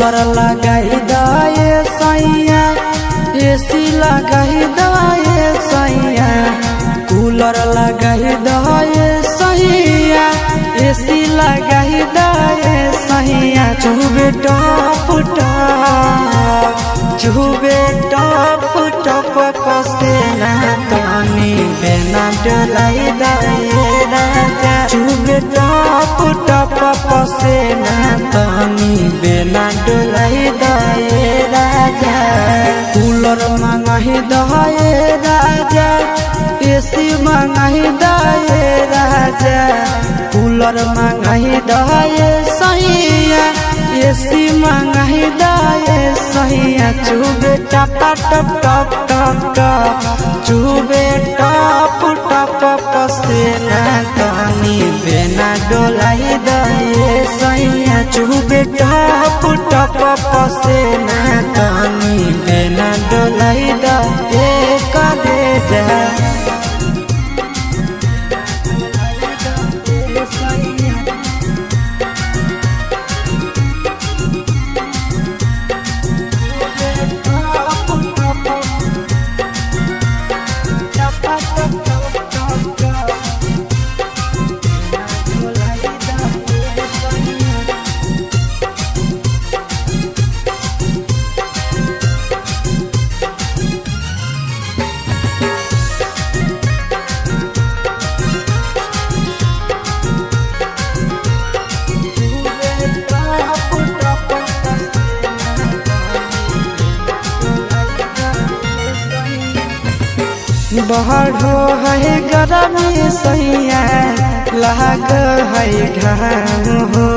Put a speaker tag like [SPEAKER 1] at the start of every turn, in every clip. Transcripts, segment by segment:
[SPEAKER 1] Cooler लगाई दाए सैया, एसी लगाई दाए सैया, कूलर लगाई दाए सैया, एसी लगाई दाए सैया। चुबे टप टप, चुबे टप टप पसेना तनी बेना डोलाई दाए राजा। चुबे टप टप पसेना तनी बेना डोलाई दाए राजा। कूलर मंगाही दाए राजा, एसी मंगाही दाए राजा, कूलर मंगाही दाए सैया, एसी मंगाही दाए सैया। चुबे टप टप टप टप टप, चुबे टप टप पसेना तनी बेना डोलाई दाए सैया। चुबे टप टप पसेना तनी बेना डोलाई दाए कलेजा। बढ़ो है गरमी सैया, लाग है घाम हो,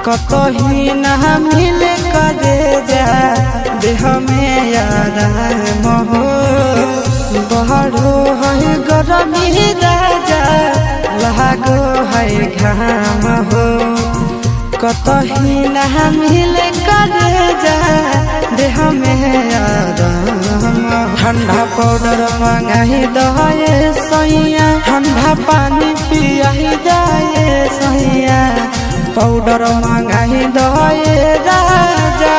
[SPEAKER 1] कतही न मिल करे जा देह में आराम हो। बढ़ो है गरमी राजा, लाग है घाम हो, कतही न मिल करे जा देह में आराम। ठंडा पाउडर मंगाही दाए सैया, ठंडा पानी पियाही दाए सैया, पाउडर मंगाही दाए राजा,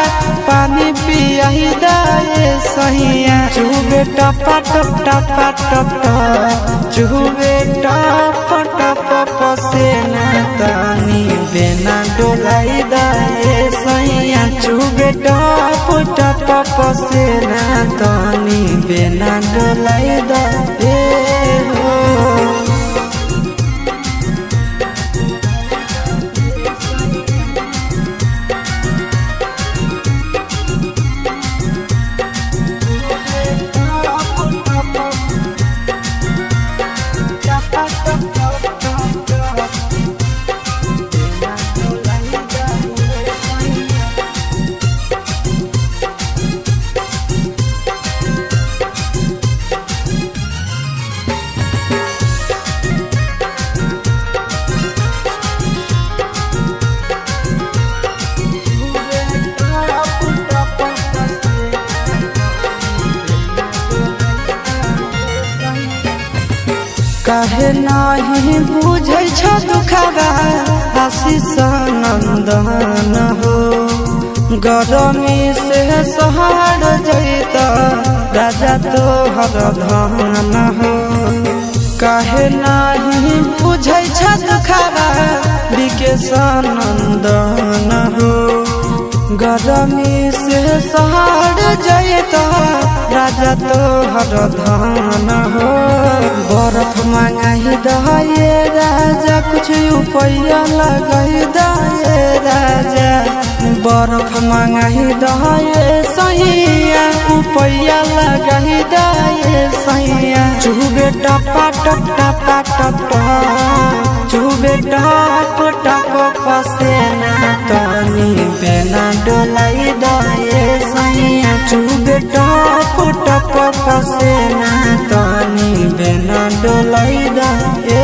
[SPEAKER 1] पानी पियाही दाए सैया। चुबे टप टप टप टप टप, चुबे टप टप पसेना तनी बेना डोलाई दाए सैया। चुबे टप टप पसेना तनी बेना डोलाई दाए हो। काहे नाही बुझै छ दुखबा आशीष नंदन हो, गरमी से सहर जैत राजा तोहर धन हो। काहे नाही बुझै छ दुखबा विकेश नंदन हो, गरमी से सहर जैत राजा तोहर धन हो। बर्फ मंगाही दाए राजा, कुछ रुपया लगाई दाए राजा, बर्फ मंगाही दाए सैया, रुपया लगाई दाए सैया। चुबे टप टप टप टप टप, चुबे टप टप पसेना तनी बेना डोलाई दाए सैया। चुबे टप टप पसेना तनी बेना डोलाई दाए